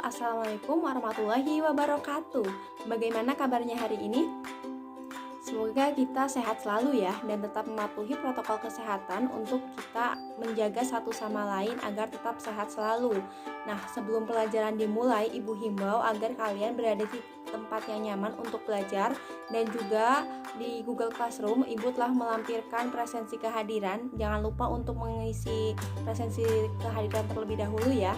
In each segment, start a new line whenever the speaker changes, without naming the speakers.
Assalamualaikum warahmatullahi wabarakatuh. Bagaimana kabarnya hari ini? Semoga kita sehat selalu ya dan tetap mematuhi protokol kesehatan untuk kita menjaga satu sama lain agar tetap sehat selalu. Nah, sebelum pelajaran dimulai, Ibu himbau agar kalian berada di tempat yang nyaman untuk belajar dan juga di Google Classroom Ibu telah melampirkan presensi kehadiran. Jangan lupa untuk mengisi presensi kehadiran terlebih dahulu ya.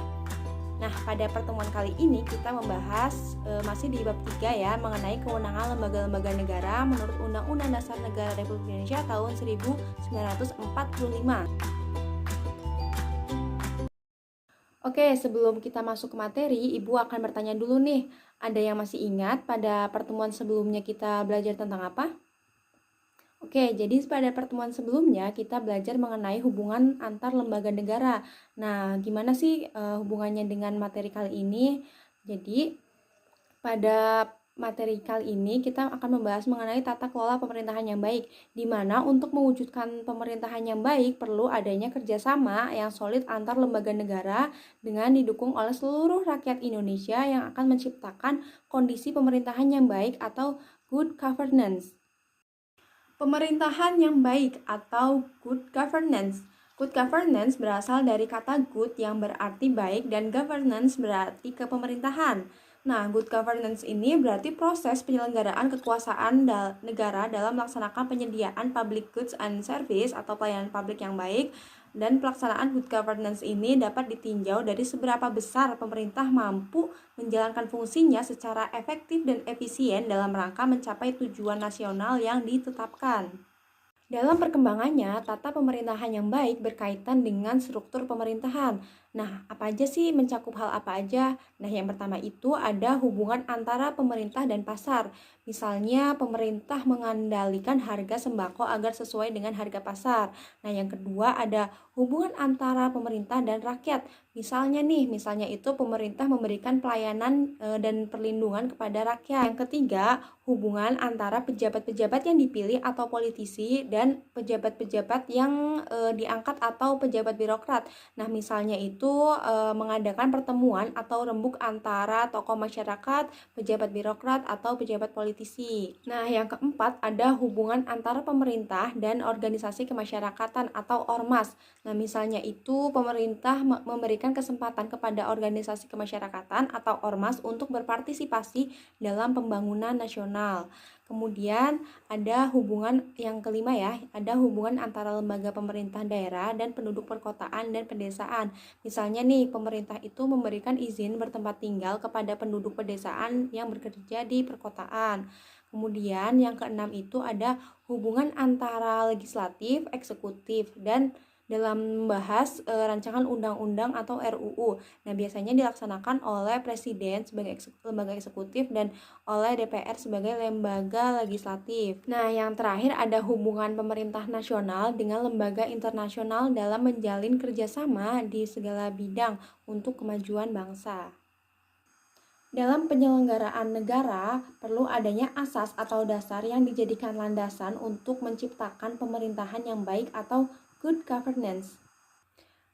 Nah, pada pertemuan kali ini kita membahas masih di bab 3 ya, mengenai kewenangan lembaga-lembaga negara menurut Undang-Undang Dasar Negara Republik Indonesia tahun 1945. Oke, sebelum kita masuk ke materi, Ibu akan bertanya dulu nih, ada yang masih ingat pada pertemuan sebelumnya kita belajar tentang apa? Oke, jadi pada pertemuan sebelumnya kita belajar mengenai hubungan antar lembaga negara. Nah, gimana sih hubungannya dengan materi kali ini? Jadi, pada materi kali ini kita akan membahas mengenai tata kelola pemerintahan yang baik, di mana untuk mewujudkan pemerintahan yang baik perlu adanya kerjasama yang solid antar lembaga negara dengan didukung oleh seluruh rakyat Indonesia yang akan menciptakan kondisi pemerintahan yang baik atau good governance. Pemerintahan yang baik atau good governance. Good governance berasal dari kata good yang berarti baik dan governance berarti kepemerintahan. Nah, good governance ini berarti proses penyelenggaraan kekuasaan negara dalam melaksanakan penyediaan public goods and service atau pelayanan publik yang baik, dan pelaksanaan good governance ini dapat ditinjau dari seberapa besar pemerintah mampu menjalankan fungsinya secara efektif dan efisien dalam rangka mencapai tujuan nasional yang ditetapkan. Dalam perkembangannya, tata pemerintahan yang baik berkaitan dengan struktur pemerintahan. Nah, apa aja sih, mencakup hal apa aja? Nah, yang pertama itu ada hubungan antara pemerintah dan pasar. Misalnya, pemerintah mengandalkan harga sembako agar sesuai dengan harga pasar. Nah, yang kedua ada hubungan antara pemerintah dan rakyat. Misalnya itu pemerintah memberikan pelayanan dan perlindungan kepada rakyat. Yang ketiga, hubungan antara pejabat-pejabat yang dipilih atau politisi dan pejabat-pejabat yang diangkat atau pejabat birokrat. Nah, misalnya itu mengadakan pertemuan atau rembuk antara tokoh masyarakat, pejabat birokrat atau pejabat politisi. Nah, yang keempat ada hubungan antara pemerintah dan organisasi kemasyarakatan atau ormas. Nah, misalnya itu pemerintah memberikan kesempatan kepada organisasi kemasyarakatan atau ormas untuk berpartisipasi dalam pembangunan nasional. Kemudian ada hubungan yang kelima ya, ada hubungan antara lembaga pemerintah daerah dan penduduk perkotaan dan pedesaan. Misalnya pemerintah itu memberikan izin bertempat tinggal kepada penduduk pedesaan yang bekerja di perkotaan. Kemudian yang keenam itu ada hubungan antara legislatif, eksekutif, dan dalam membahas rancangan undang-undang atau RUU. Nah, biasanya dilaksanakan oleh Presiden sebagai lembaga eksekutif dan oleh DPR sebagai lembaga legislatif. Nah, yang terakhir ada hubungan pemerintah nasional dengan lembaga internasional dalam menjalin kerjasama di segala bidang untuk kemajuan bangsa. Dalam penyelenggaraan negara, perlu adanya asas atau dasar yang dijadikan landasan untuk menciptakan pemerintahan yang baik atau good governance.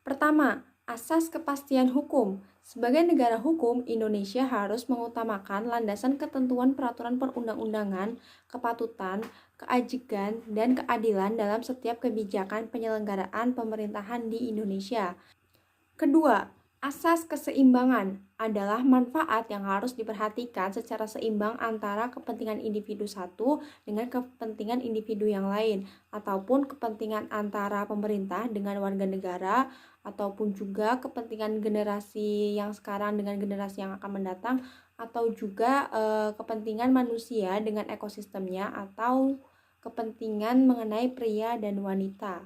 Pertama, asas kepastian hukum. Sebagai negara hukum, Indonesia harus mengutamakan landasan ketentuan peraturan perundang-undangan, kepatutan, keajigan, dan keadilan dalam setiap kebijakan penyelenggaraan pemerintahan di Indonesia. Kedua, asas keseimbangan adalah manfaat yang harus diperhatikan secara seimbang antara kepentingan individu satu dengan kepentingan individu yang lain, ataupun kepentingan antara pemerintah dengan warga negara, ataupun juga kepentingan generasi yang sekarang dengan generasi yang akan mendatang, atau juga kepentingan manusia dengan ekosistemnya, atau kepentingan mengenai pria dan wanita.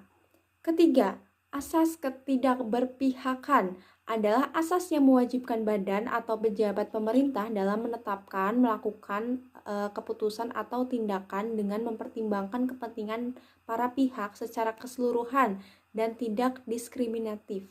Ketiga, asas ketidakberpihakan adalah asas yang mewajibkan badan atau pejabat pemerintah dalam menetapkan, melakukan keputusan atau tindakan dengan mempertimbangkan kepentingan para pihak secara keseluruhan dan tidak diskriminatif.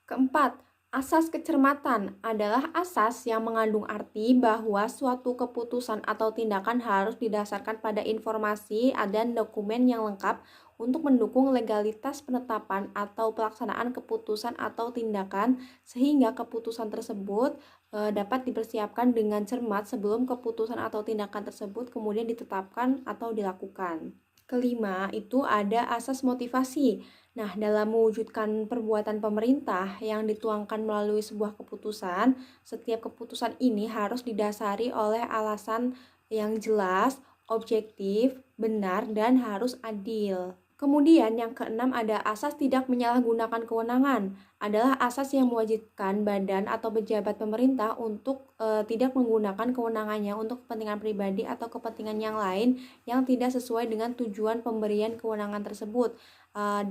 Keempat, asas kecermatan adalah asas yang mengandung arti bahwa suatu keputusan atau tindakan harus didasarkan pada informasi dan dokumen yang lengkap untuk mendukung legalitas penetapan atau pelaksanaan keputusan atau tindakan, sehingga keputusan tersebut dapat dipersiapkan dengan cermat sebelum keputusan atau tindakan tersebut kemudian ditetapkan atau dilakukan. Kelima, itu ada asas motivasi. Nah, dalam mewujudkan perbuatan pemerintah yang dituangkan melalui sebuah keputusan, setiap keputusan ini harus didasari oleh alasan yang jelas, objektif, benar, dan harus adil. Kemudian yang keenam ada asas tidak menyalahgunakan kewenangan. Adalah asas yang mewajibkan badan atau pejabat pemerintah untuk tidak menggunakan kewenangannya untuk kepentingan pribadi atau kepentingan yang lain yang tidak sesuai dengan tujuan pemberian kewenangan tersebut,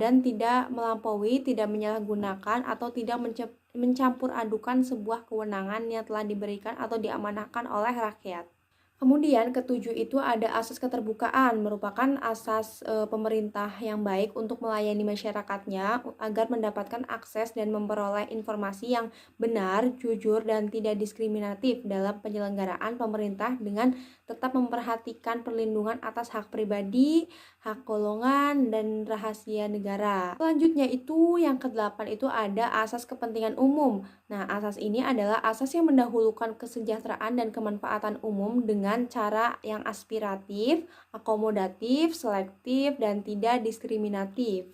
dan tidak melampaui, tidak menyalahgunakan atau tidak mencampur adukan sebuah kewenangan yang telah diberikan atau diamanahkan oleh rakyat. Kemudian ketujuh itu ada asas keterbukaan, merupakan asas pemerintah yang baik untuk melayani masyarakatnya agar mendapatkan akses dan memperoleh informasi yang benar, jujur, dan tidak diskriminatif dalam penyelenggaraan pemerintah dengan tetap memperhatikan perlindungan atas hak pribadi, hak golongan, dan rahasia negara. Selanjutnya itu yang kedelapan itu ada asas kepentingan umum. Nah, asas ini adalah asas yang mendahulukan kesejahteraan dan kemanfaatan umum dengan cara yang aspiratif, akomodatif, selektif, dan tidak diskriminatif.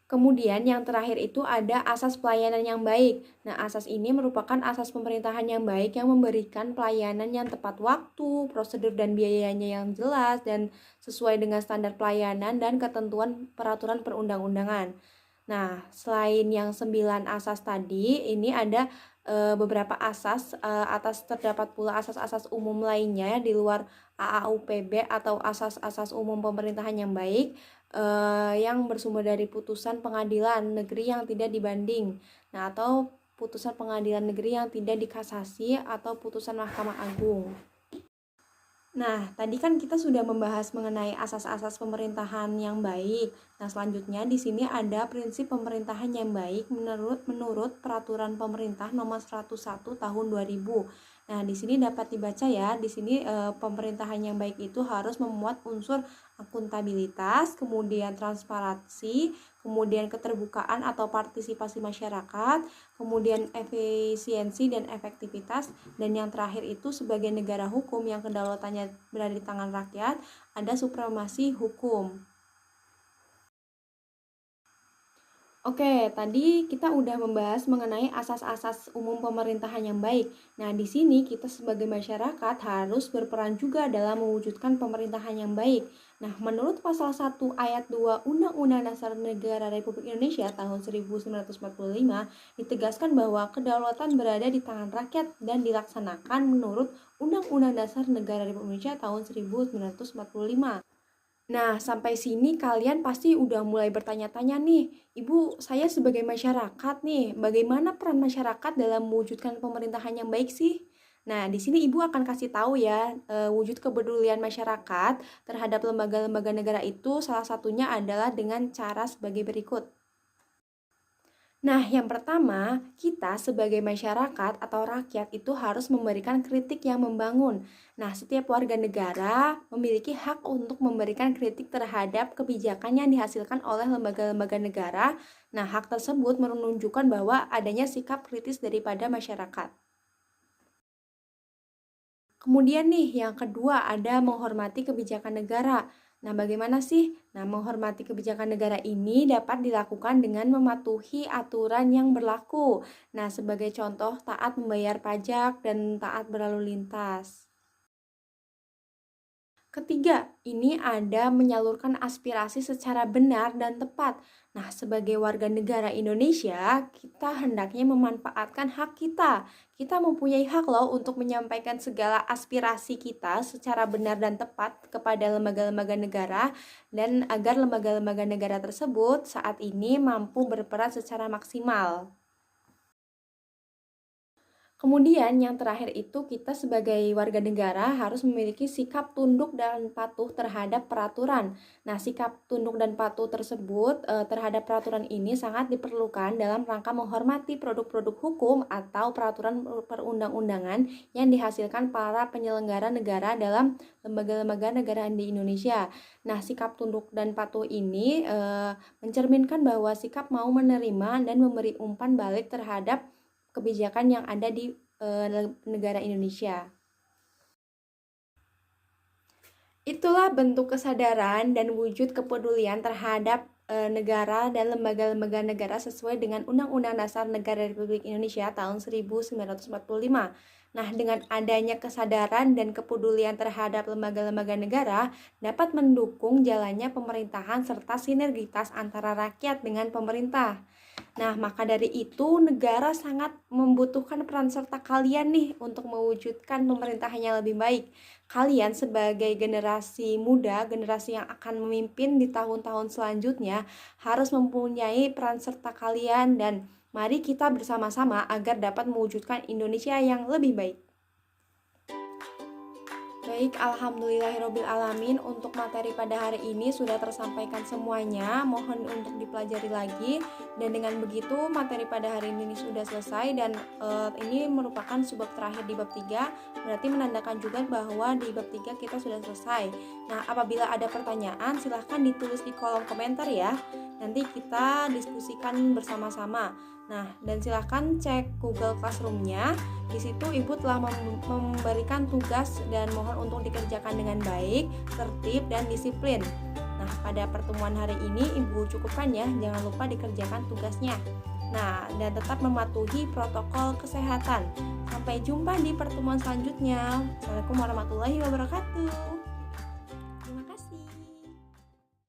Kemudian yang terakhir itu ada asas pelayanan yang baik. Nah, asas ini merupakan asas pemerintahan yang baik yang memberikan pelayanan yang tepat waktu, prosedur dan biayanya yang jelas, dan sesuai dengan standar pelayanan dan ketentuan peraturan perundang-undangan. Nah, selain yang 9 asas tadi, ini ada beberapa asas, atas terdapat pula asas-asas umum lainnya di luar AAUPB atau asas-asas umum pemerintahan yang baik, yang bersumber dari putusan pengadilan negeri yang tidak dibanding. Nah, atau putusan pengadilan negeri yang tidak dikasasi atau putusan Mahkamah Agung. Nah, tadi kan kita sudah membahas mengenai asas-asas pemerintahan yang baik. Nah, selanjutnya di sini ada prinsip pemerintahan yang baik menurut Peraturan Pemerintah Nomor 101 Tahun 2000. Nah, di sini dapat dibaca ya, di sini pemerintahan yang baik itu harus memuat unsur akuntabilitas, kemudian transparansi, kemudian keterbukaan atau partisipasi masyarakat, kemudian efisiensi dan efektivitas, dan yang terakhir itu sebagai negara hukum yang kedaulatannya berada di tangan rakyat, ada supremasi hukum. Oke, tadi kita udah membahas mengenai asas-asas umum pemerintahan yang baik. Nah, di sini kita sebagai masyarakat harus berperan juga dalam mewujudkan pemerintahan yang baik. Nah, menurut pasal 1 ayat 2 Undang-Undang Dasar Negara Republik Indonesia tahun 1945, ditegaskan bahwa kedaulatan berada di tangan rakyat dan dilaksanakan menurut Undang-Undang Dasar Negara Republik Indonesia tahun 1945. Nah, sampai sini kalian pasti udah mulai bertanya-tanya nih, Ibu, saya sebagai masyarakat nih, bagaimana peran masyarakat dalam mewujudkan pemerintahan yang baik sih? Nah, di sini Ibu akan kasih tahu ya, wujud kepedulian masyarakat terhadap lembaga-lembaga negara itu salah satunya adalah dengan cara sebagai berikut. Nah, yang pertama, kita sebagai masyarakat atau rakyat itu harus memberikan kritik yang membangun. Nah, setiap warga negara memiliki hak untuk memberikan kritik terhadap kebijakan yang dihasilkan oleh lembaga-lembaga negara. Nah, hak tersebut menunjukkan bahwa adanya sikap kritis daripada masyarakat. Kemudian nih, yang kedua ada menghormati kebijakan negara. Nah, bagaimana sih? Nah, menghormati kebijakan negara ini dapat dilakukan dengan mematuhi aturan yang berlaku. Nah, sebagai contoh, taat membayar pajak dan taat berlalu lintas. Ketiga, ini ada menyalurkan aspirasi secara benar dan tepat. Nah, sebagai warga negara Indonesia, kita hendaknya memanfaatkan hak kita. Kita mempunyai hak loh untuk menyampaikan segala aspirasi kita secara benar dan tepat kepada lembaga-lembaga negara, dan agar lembaga-lembaga negara tersebut saat ini mampu berperan secara maksimal. Kemudian yang terakhir itu kita sebagai warga negara harus memiliki sikap tunduk dan patuh terhadap peraturan. Nah, sikap tunduk dan patuh tersebut terhadap peraturan ini sangat diperlukan dalam rangka menghormati produk-produk hukum atau peraturan perundang-undangan yang dihasilkan para penyelenggara negara dalam lembaga-lembaga negara di Indonesia. Nah, sikap tunduk dan patuh ini mencerminkan bahwa sikap mau menerima dan memberi umpan balik terhadap kebijakan yang ada di negara Indonesia. Itulah bentuk kesadaran dan wujud kepedulian terhadap negara dan lembaga-lembaga negara sesuai dengan Undang-Undang Dasar Negara Republik Indonesia tahun 1945. Nah, dengan adanya kesadaran dan kepedulian terhadap lembaga-lembaga negara dapat mendukung jalannya pemerintahan serta sinergitas antara rakyat dengan pemerintah. Nah, maka dari itu negara sangat membutuhkan peran serta kalian nih untuk mewujudkan pemerintahan yang lebih baik. Kalian sebagai generasi muda, generasi yang akan memimpin di tahun-tahun selanjutnya harus mempunyai peran serta kalian dan mari kita bersama-sama agar dapat mewujudkan Indonesia yang lebih baik. Baik, alhamdulillahirobbil alamin, untuk materi pada hari ini sudah tersampaikan semuanya. Mohon untuk dipelajari lagi. Dan dengan begitu materi pada hari ini sudah selesai dan ini merupakan subbab terakhir di bab 3. Berarti menandakan juga bahwa di bab 3 kita sudah selesai. Nah, apabila ada pertanyaan silahkan ditulis di kolom komentar ya. Nanti kita diskusikan bersama-sama. Nah, dan silahkan cek Google Classroom-nya. Di situ Ibu telah memberikan tugas dan mohon untuk dikerjakan dengan baik, tertib, dan disiplin. Nah, pada pertemuan hari ini Ibu cukupkan ya, jangan lupa dikerjakan tugasnya. Nah, dan tetap mematuhi protokol kesehatan. Sampai jumpa di pertemuan selanjutnya. Assalamualaikum warahmatullahi wabarakatuh.